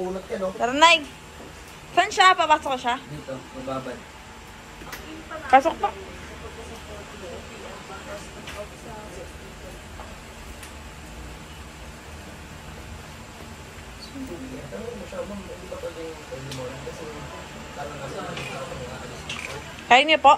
Napunot yan, oh. Tara, Nay. Saan siya? Papasok siya? Dito, mababad. Pasok pa. Kaya niyo po.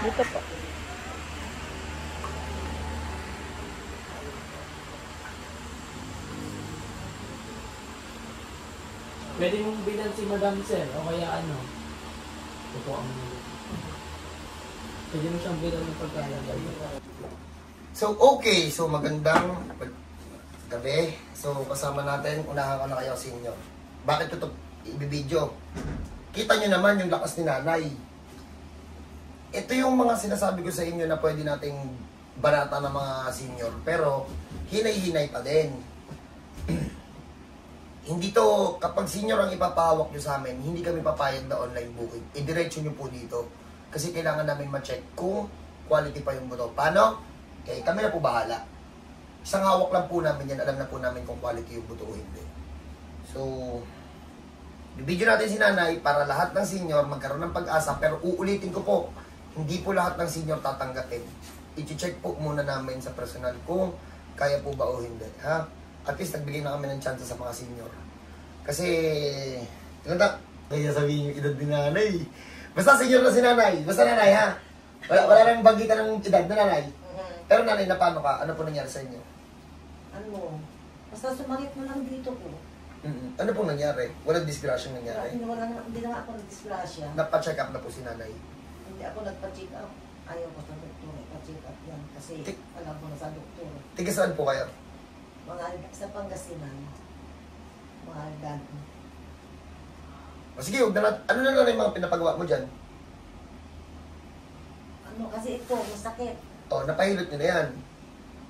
Dito po. Pwede mong bilan si Madam Sir o kaya ano. Tutuan mo. Pwede mo siyang bilan ng pagkalagay. So, okay. So, magandang gabi. So, kasama natin. Unahan ko na kayo sa inyo. Bakit ito i-video? Kita nyo naman yung lakas ni nanay. Ito yung mga sinasabi ko sa inyo na pwede nating barata ng mga senior. Pero, hinay-hinay pa din. Hindi to, kapag senior ang ipapahawak nyo sa amin, hindi kami papayag na online booking. I-diretso nyo po dito. Kasi kailangan namin ma-check kung quality pa yung buto. Paano? Okay, kami na po bahala. Isang hawak lang po namin yan. Alam na po namin kung quality yung buto o hindi. So, bibidyo natin si nanay para lahat ng senior magkaroon ng pag-asa. Pero uulitin ko po, hindi po lahat ng senior tatanggapin. I-check po muna namin sa personal kung kaya po ba o hindi. Ha? At least nagbigay na kami ng chance sa mga senior. Kasi, ganda. Kaya sabihin yung edad ni nanay. Basta senior na si nanay. Basta nanay, ha? Wala nang bagitan ng edad na nanay. Pero nanay, na paano ka? Ano po nangyari sa inyo? Ano? Basta sumakit mo lang dito ko. Ano po nangyari? Walang disgrasya nangyari? Hindi na ako nag-disgrasya. Napa-check up na po si nanay. Hindi ako nagpa-check up. Ayaw ko sa doktor. Pa-check up yan. Kasi alam ko na sa doktor. Tiga saan po kayo? Mga sa Pangasinan. Mga algan. O sige, ano na lang yung mga pinapagawa mo dyan? Ano kasi ito, masakit. O, napahilot nyo na yan.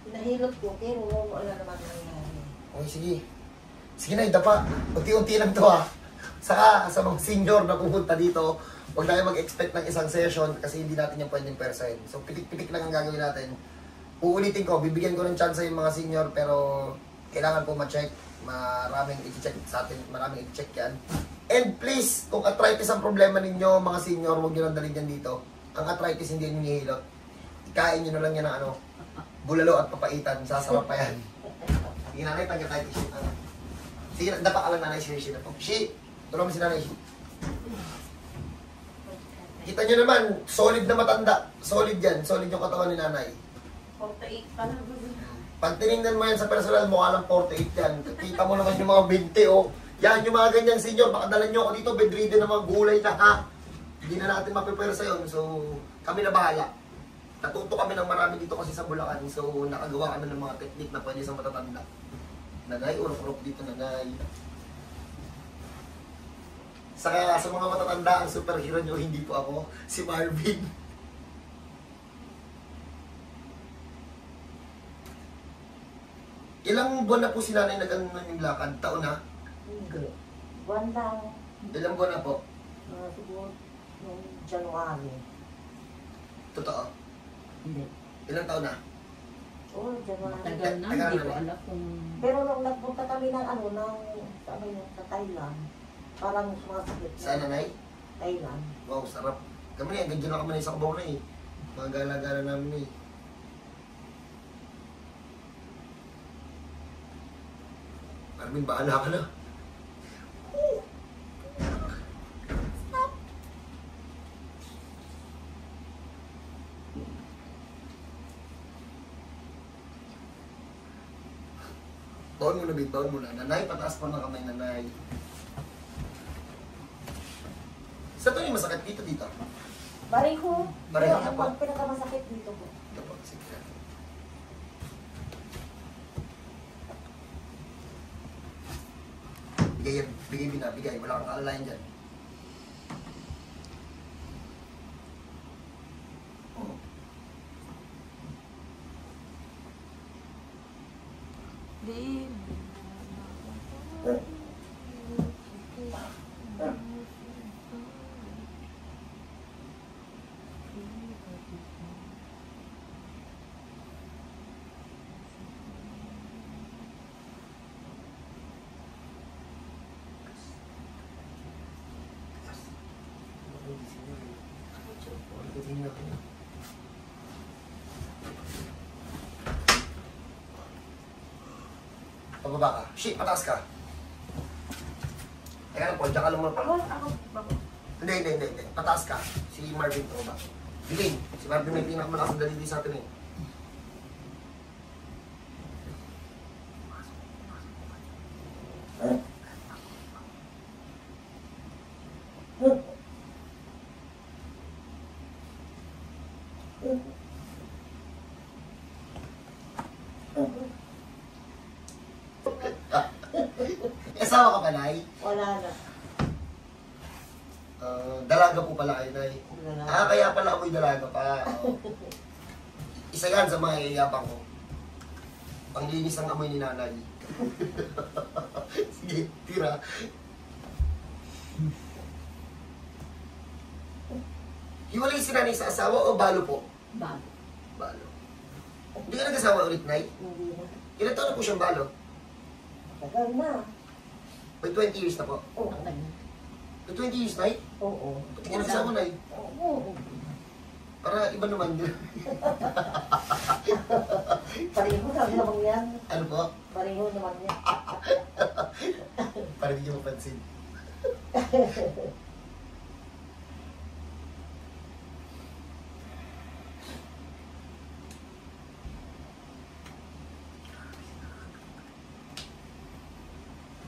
Pinahilot ko, pero wala naman nangyari. Okay, sige. Sige na, dapa. Unti-unti lang to, ha. Saka, sa mga senior na pupunta dito, huwag tayo mag-expect ng isang session kasi hindi natin yung pwedeng persahin. So, pitik-pitik lang ang gagawin natin. Uulitin ko, bibigyan ko ng chance yung mga senior, pero kailangan po ma-check. Maraming i-check sa atin, maraming i-check yan. And please, kung arthritis ang problema ninyo, mga senior, huwag nyo lang dalhin yan dito. Ang arthritis hindi nyo nihilot. Ikain nyo na lang yan ng bulalo at papaitan. Sasarap pa yan. Sige nanay, tanggal tayo tissue. Sige, dapat ka lang nanay si na po. Shi, tulungan mo si nanay. Kita nyo naman, solid na matanda. Solid yan. Solid yung katawan ni nanay. 48 pa lang. Pag tinignan mo yan sa personal, mukha lang 48 yan. Kita mo naman yung mga 20, oh. Yan, yung mga ganyang senior, baka dalan nyo ako dito, bedridden na mga gulay na, ha? Hindi na natin mapipwersa yun. So, kami na bahala. Natuto kami ng marami dito kasi sa Bulacan. So, nakagawa kami ng mga technique na pwede sa matatanda. Nanay, urok-urok dito, nanay. Sa mga matatanda, ang superhero nyo, hindi po ako, si Marvin. Ilang buwan na po si nanay nag-ano yung lakad? Taon na? Hindi. Buwan lang. Ilang buwan na po? Siguro noong January. Totoo? Hindi. Ilang taon na? Oo, January. Tagal na, hindi ko alam kung... Pero nung nagpunta kami ng sa Thailand, parang sumasakit. Saan nanay? Thailand. Wow, sarap. Kami na, ganyan na kami na sa kabaw na eh. Mga gala-gala namin eh. Marvin, bahala ka na. Baon mo na, babe. Baon mo na. Nanay, pataas pa na kamay, nanay. Sa ito yung masakit dito, dito. Bariho. Bariho Pero na po. ang pinakamasakit dito po. Ito po, sige. Bigay binabigay. Wala kang kaalalayan dyan. Di. Tingnan natin yan. Pababa ka. Shit, pataas ka. Teka lang, Paul, dyan ka lang muna. Hindi. Pataas ka. Si Marvin, pababa. Bilin, si Marvin may pinakamalakas na dalili sa atin eh. Asawa ka ba, Nay? Wala na. Dalaga po pala kayo, Nay. Wala na. Kaya pala ako'y dalaga pa. Isa yan sa mga iyayabang ko. Panglinis ng amoy ni nanay. Sige, tira. Hiwalay si nanay sa asawa o balo po? Bago. Balo. Hindi ka nag-asawa ulit, Nay? Hindi na. Ilan taon na po siyang balo? Tagal na. May 20 years na po. Oo. May 20 years, Nay? Oo. Pati ka nag-asawa, Nay? Oo. Para iba naman. Pareho naman yan. Ano po? Pareho naman yan. Para hindi niyo mapansin.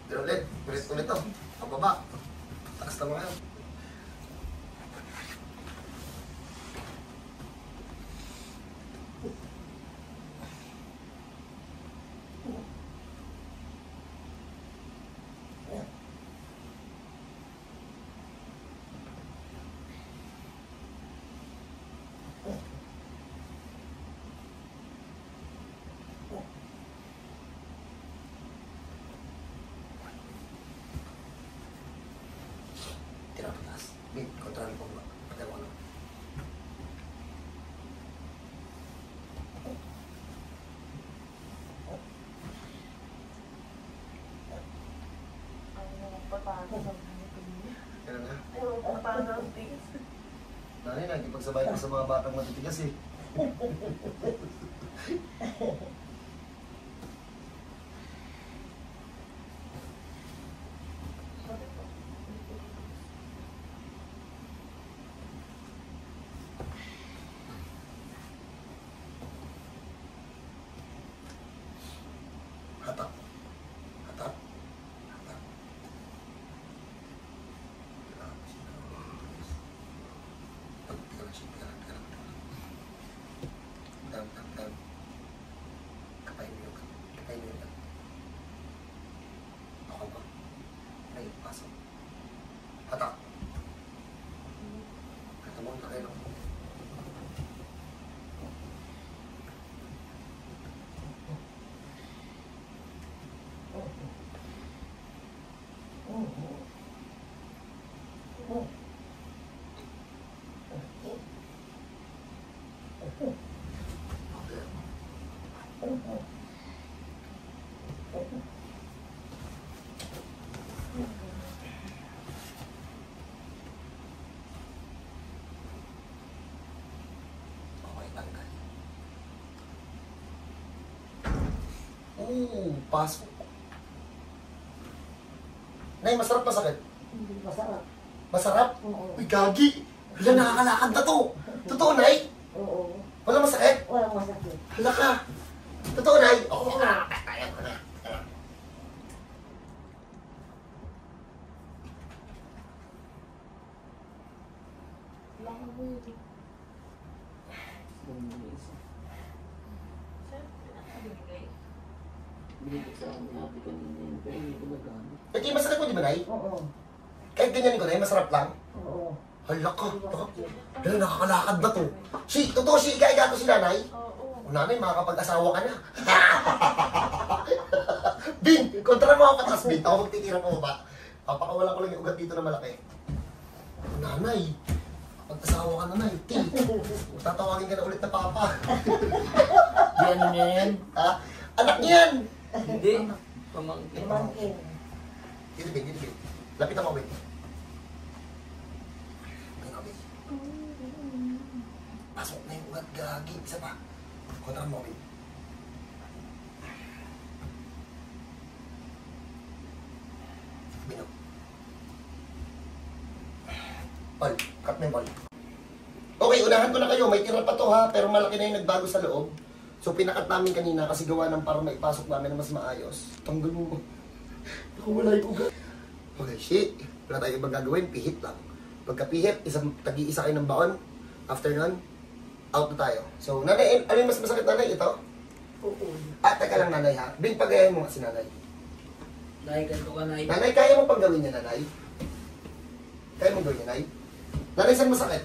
Pero ulit to. Pababa. Taas na mga yan. Tira pa taas. Wait, kontrol po ba? Patawa ko lang. Kailan na? Nanay, nagkipagsabay ko sa mga batang matitigas eh. Hatak. Hatak. Hatak. Dam. Kapain mo yun. Kapain mo yun. Ako ba? Ay, pasok. Hatak. Kata mo, takay lang. Okay, tanggal. Pasok. Nay, masarap masakit? Hindi masarap. Masarap? Oo. Uy, gagi! Wala, nakakalakad na to. Totoo, Nay? Oo. Wala masakit? Walang masakit. Hala ka. Totoo, Nay? Oo. Kaya ko na. Ito yung masakit mo, di ba, Nay? Oo. Kahit ganyan ko, Nay, masarap lang. Oo. Hala ka. Hala, nakakalakad na to. Totoo, ika to si nanay? O nanay, makakapag-asawa ka na. Bin, kontra mo ako patas, Bin. Ako magtitira po ba? Papakawalan ko lang yung ugat dito na malaki. O nanay, pag-asawa ka na, Nay. Tatawagin ka na ulit na papa. Yan yan. Ha? Anak niya yan! Hindi. Pamangkin. Pamangkin. Dito, Bin. Lapit ako, Bin. Pasok na yung ugat, gagi. Isa pa. Kontra mo, Bin. Binog. Paul, cut mo yung Paul. Okay, unahan ko na kayo. May tira pa to ha, pero malaki na yung nagbago sa loob. So pinakat namin kanina kasi gawa ng para maipasok namin na mas maayos. Tanggal mo. Ako wala yung ugat. Okay, shit. Wala tayong ibang gagawin, pihit lang. Pagka-pihit, tagi-isa kayo ng baon. After nun, out na tayo. So, nanay, ano yung mas masakit nanay? Ito? Oo. Teka lang nanay ha. Bing, pagayahin mo nga si nanay. Dahil ganito ka na Nanay, kaya mo pang gawin niya, nanay? Kaya mo gawin niya, nanay? Nanay, saan masakit?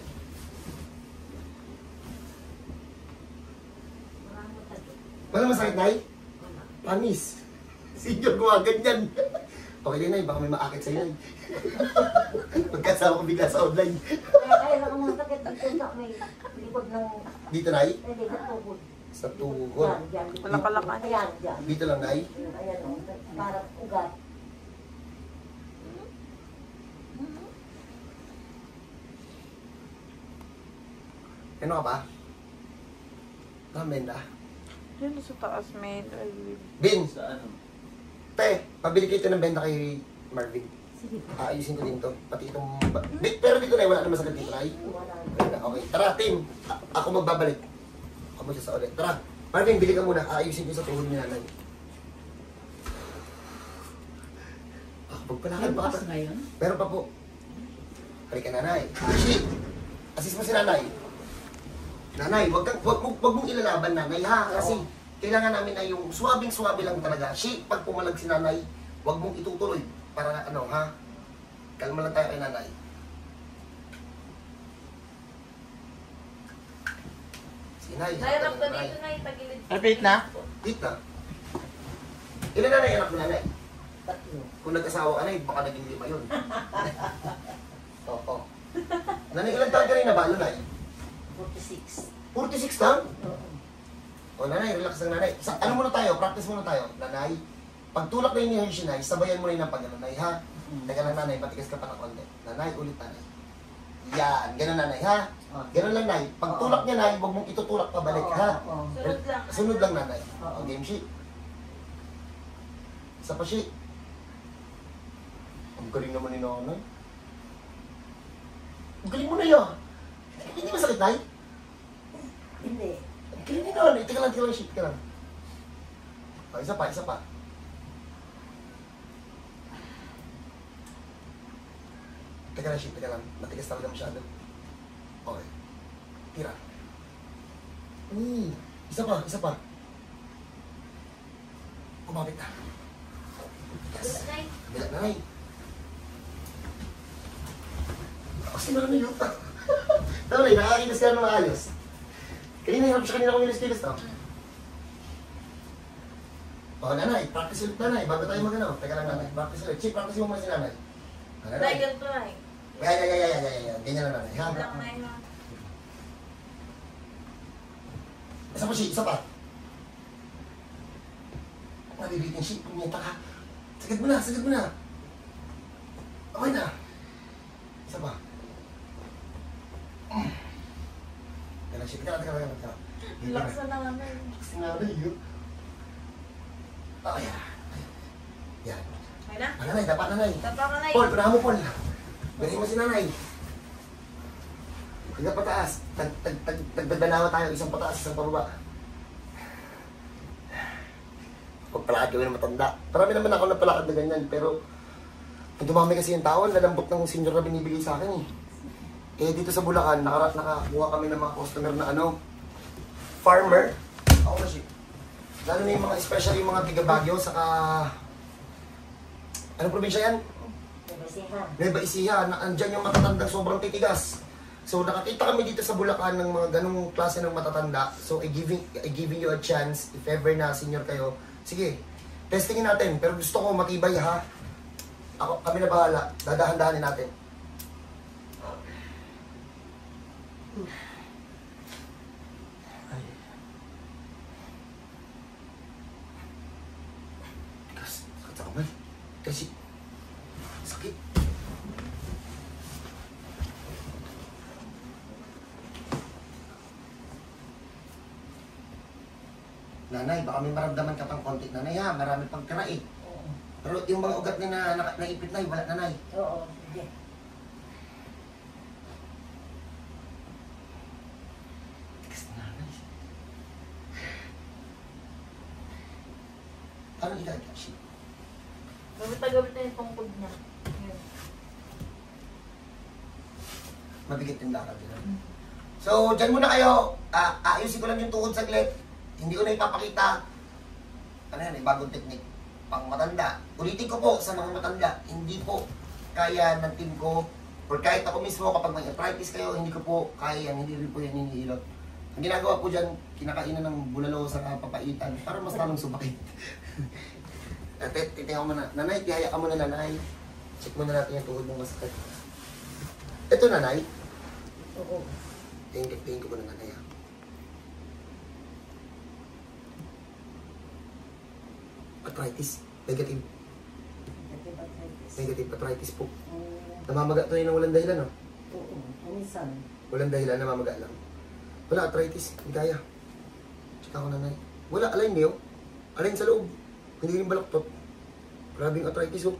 Wala masakit, nay? Panis. Senior, gumaganyan. Okay din, nay. Baka may maakit sa'yo, nay. Pagkasama ko bigla sa online. Kaya lang ang sakit dito sa may likod ng... Dito, nay? Hindi, sa tuhod. Sa tuhod. Yan, yan. Malakalakan. Ayan, yan. Dito lang, nay? Ayan, o. Parang ugat. Ano ka ba? Namenda. Yun sa taas, may... Bin, Sa ano? te, pabili kayo ng benda kay Marvin. Sige. Aayusin ko din to. Pati itong... Pero dito na, wala na masakit dito, nay? Wala. Okay, tara, team. Ako magbabalik. Ako mo siya sa ulit. Tara, Marvin, bili ka muna. Aayusin ko sa tuhod ni nanay. Ako, pagpalakan pa ka. ngayon? Meron pa po. Halika, nanay. Shit! Assist mo si nanay. Nanay, wag mong ilalaban, nanay, ha? Kasi kailangan namin na yung suwabing-suwabe lang talaga. Shit, pag pumalag si nanay, wag mong itutuloy. Para ano, ha? Kalma lang tayo kay nanay. Si Nay. Nahirap ka Nay. dito na itagilid. Repeat na? Dito na. Ilan na anak mo, nanay? Tatlo. Kung nag-asawa ka na, baka naging 5 yun. Oo. Nanay, ilang taon ka rin nabalo, nay? 46. 46 lang? Oo. O, nanay, relax lang, nanay. Ano muna tayo? Practice muna tayo. Nanay, pag tulak na yun yung Hershey, nay, sabayan mo rin ng pag nanay, ha? Teka lang, nanay, matigas ka pa ng konti. Nanay, ulit, nanay. Yan, ganun, nanay, ha? Ganun lang, nay. Pag tulak niya, nay, huwag mong itutulak pabalik, ha? Oo. Sunod lang. Sunod lang, nanay. Oo. O, game sheet. Isa pa sheet. Ang galing naman ni nanay. Ang galing mo na yun. Hindi masakit, nay? Hindi. Ang galing ni nanay. Teka lang, sheet ka lang. O, isa pa, isa pa. Teka lang, sheet, teka lang. Matigas talaga masyado. Okay. Tira. Isa pa, isa pa. Kumapit na. Yes. Nay, Bila na, nay. Kasi naman yung tama, nay, nakakilos ka na maayos. Kanina, hirap siya kanina kong ilis-kilos, no? O, nanay, practice ulit, nanay. Bago tayo mag-ano. Teka lang, nanay. Practice ulit. Chief, practice mo muna si nanay. Nay, ganito na eh. Yan. Ganyan na, nanay. Ha? Lang na yun. Isa pa, sheet. Isa pa. Nabibitin, sheet. Punyeta ka. Sagad mo na, sagad mo na. Okay na. Isa pa. Yan, sheet. Teka lang. Relax na naman na yun. Kasi nanay, yun. Okay. Yan. Okay na? Nanay, dapat nanay. Tapa ka na Paul, panahan mo, Paul. Bigay mo si nanay. Hanggang pataas. Tagdadalawa tayo. Isang pataas, isang pababa. Pagpalakad kami ng matanda. Marami naman ako napalakad na ganyan. Pero, pag dumami kasi yung tao, lalambot ng senior na binibigay sa akin eh. Kaya dito sa Bulacan, nakakuha kami ng mga customer na farmer. Ako na siya. Lalo na yung mga, especially yung mga tiga Baguio, saka... Anong probinsya yan? Nabasihan. Nueva Ecija, na andyan yung matatandang sobrang titigas. So nakakita kami dito sa Bulacan ng mga ganung klase ng matatanda. So I giving you a chance, if ever na senior kayo, sige, testingin natin. Pero gusto ko matibay, ha. Kami na bahala. Dadahan-dahanin natin. Tigas. Sakit sa kamay. Kasi sakit. Nanay, baka may maramdaman ka pang konti. Nanay ha, marami pang tira eh. Oo. Pero yung mga ugat na naipit na, wala nanay. Oo. Sige. Tigas na nanay. Paano ilagay? Shit. Gabit na yung tungkod niya. Yun. Mabigat yung lakad nila. So, dyan muna kayo. Ayusin ko lang yung tuhod saglit. Hindi ko na ipapakita. Ano yan eh, bagong technique. Pang matanda. Ulitin ko po sa mga matanda. Hindi po kaya ng team ko. Or kahit ako mismo kapag may arthritis kayo, hindi ko po kaya yan. Hindi rin po yan hinihilot. Ang ginagawa po dyan, kinakainan ng bulalo sa papaitan para mas lalong sumakit. At titingnan mo na. Nanay, tihaya ka muna nanay. Check muna natin yung tuhod mong masakit. Ito nanay. Oo. Tingin ko muna nanay ha. Arthritis. Negative. Negative arthritis po. Namamaga to yun ng walang dahilan, no? Oo. Minsan. Walang dahilan, namamaga lang. Wala, arthritis. Hindi kaya. Check ako nanay. Wala, alain niyo. Alain sa loob. Hindi rin balaktot. Grabing arthritis, oh.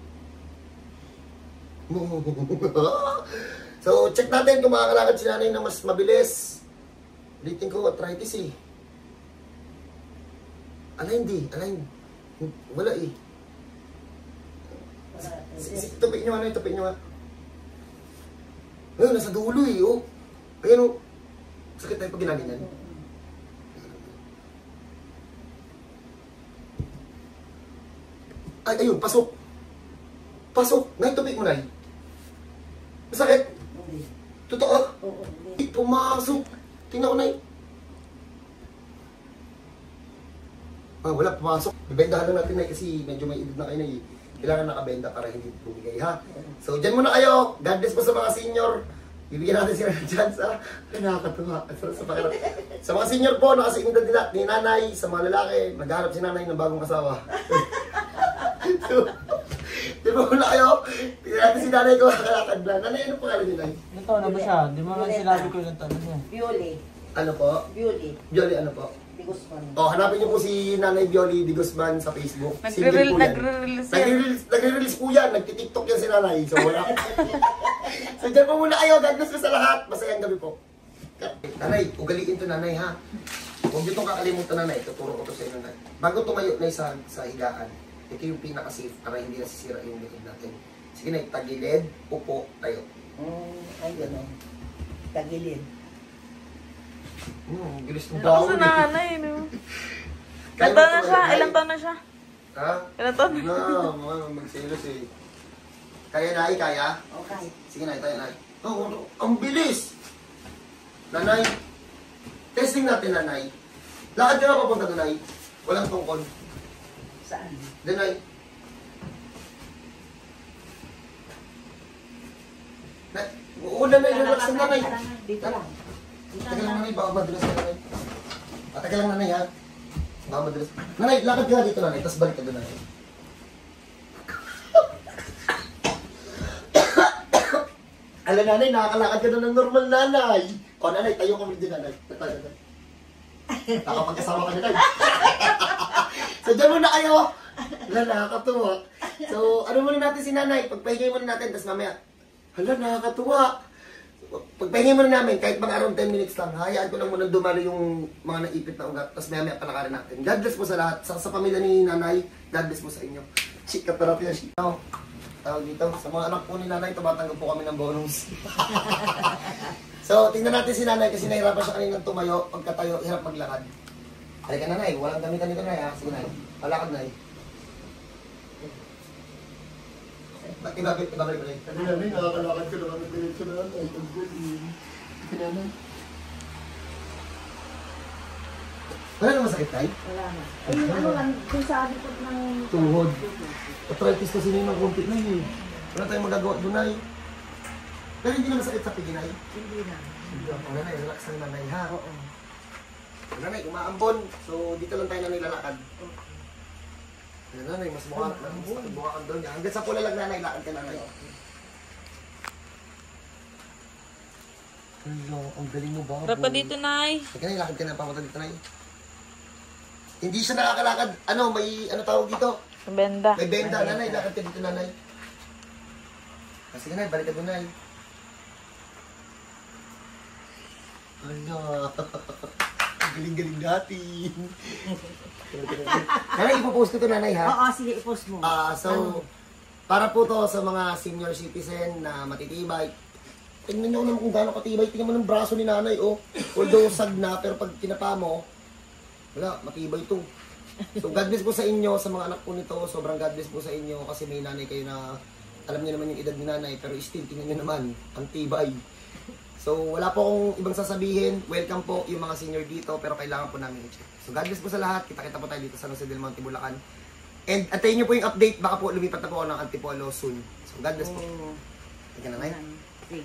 So, check natin kung makakalakad si nanay na mas mabilis. Ulitin ko, arthritis eh. Alain di, alain. Wala eh. Tupik nyo, ano, tupik nyo ha. Ayun, nasa dulo eh, oh. Ayun, oh. Sakit tayo pag ginaganyan. Ay, ayun, pasok. Pasok. Nay, tupik mo, nay. Masakit. Hindi. Totoo? Oo. Hindi. Pumasok. Tingnan ko, nay. Wala, pumasok. Bibendahan lang natin, nay, kasi medyo may edad na kayo, nay. Kailangan nakabenda para hindi bumigay, ha? So, dyan muna kayo. God bless po sa mga senior. Bibigyan natin sila ng chance, ha? Ay, nakakatuwa. Sa mga senior po, nakasignan din ni nanay, sa mga lalaki, naghahanap si nanay ng bagong kasawa. So, di ba muna kayo? Tingnan natin si nanay ko makakalakad na. Nanay, ano pangalan niyo, nay? Ilan taon na ba siya? Di mo lang sinabi ko ilan taon na siya. Bioli. Ano po? Bioli. Bioli, ano po? Di Guzman. Oh, hanapin niyo po si Nanay Bioli Di Guzman sa Facebook. Nagre-release yan. Nagre-release po yan. Nagtitiktok yan si Nanay. So, wala. So, dyan po muna kayo. God bless po sa lahat. Masayang gabi po. Nanay, ugaliin to nanay, ha? Huwag niyo itong kakalimutan, nanay. Tuturo ko to sa inyo, nanay. Bago tumayo na sa higaan, ito yung pinaka-safe para hindi nasisira yung likod natin. Sige, nay. Tagilid, upo, tayo. Ay, gano'n. Tagilid. Gilis ng Ako daw. sa nanay, no? Kaya Ilan taon na mo siya? tumayo, Ilan nay? taon na siya? Ha? Ilan taon na? No, magsilos eh. Kaya, nay, kaya? Okay. Sige, nay, tayo, nay. Oh, ang bilis! Nanay, testing natin, nanay. Lakad ka na papunta, nanay. Walang tungkol. Saan? Nanay. Oo, nanay, relax na, nanay. Dito lang. Tagal lang, nanay, baka madulas ka, nanay. Tagal lang, nanay, ha? Baka madulas. Nanay, lakad ka na dito, nanay. Tapos balik ka doon, nanay. Alam, nanay, nakakalakad ka na ng normal, nanay. O, nanay, tayo kami din, nanay. Tayo, nanay. Nakapagkasama ka, nanay. So, dyan muna kayo. Hala, nakakatuwa. So, ano muna natin si nanay? Pagpahingay muna natin, tapos mamaya, hala, nakakatuwa. Pagpahingay muna namin, kahit mga around 10 minutes lang, hayaan ko lang muna dumalo yung mga naipit na ugat, tapos mamaya palakarin natin. God bless po sa lahat. Sa pamilya ni nanay, God bless po sa inyo. Chika, therapy na siya. Tawag dito, sa mga anak po ni nanay, tumatanggap po kami ng bonus. So, tingnan natin si nanay kasi nahirapan siya kaninang tumayo. Pagkatayo, hirap maglakad. Halika nanay, walang gamitan nito nanay, ha? Sige nanay, palakad nanay. Ibabalik ko nanay. Kasi nanay, nakakalakad ko naman ng diretso na nanay. Ang galing. Sige nanay. Wala na masakit tayo? Wala na. Ay, ano lang, kung sa likod ng... Tuhod. Arthritis kasi na yung konti na yun. Wala tayong magagawa doon na yun. Pero hindi na masakit sa pigi na yun. Hindi na. Ang nanay, relax ang nanay ha. Oo. Ang nanay, umaambon. So dito lang tayo nanay lalakad. Ang nanay, mas mukha kang doon. Hanggang sa pula lang nanay, lakad ka nanay. Hello, ang galing mo ba? Harap ka dito, Nay. Teka na, lakad ka na papunta dito, nay. Hindi siya nakakalakad. Ano, may ano tawag dito? Benda. May benda. Nanay, lakad ka dito, nanay. Sige, nay, balik ka doon, nay. Ano? Galing-galing natin. Nanay, ipopost ko to, nanay, ha? Oo, sige, i-post mo. So, para po to sa mga senior citizen na matitibay. Tingnan nyo naman kung gaano katibay. Tingnan mo ng braso ni nanay, oh. Although sag na, pero pag kinapa mo, wala, matibay to. So, God bless po sa inyo, sa mga anak po nito. Sobrang God bless po sa inyo kasi may nanay kayo na alam niyo naman yung edad ni nanay, pero still, tingnan nyo naman, ang tibay. So, wala po akong ibang sasabihin. Welcome po yung mga senior dito, pero kailangan po namin i-check. So, God bless po sa lahat. Kita-kita po tayo dito sa San Jose del Monte, Bulacan. And antayin nyo po yung update. Baka po lumipat na po ako ng Antipolo soon. So, God bless po. Tingnan na, Nay. Sige.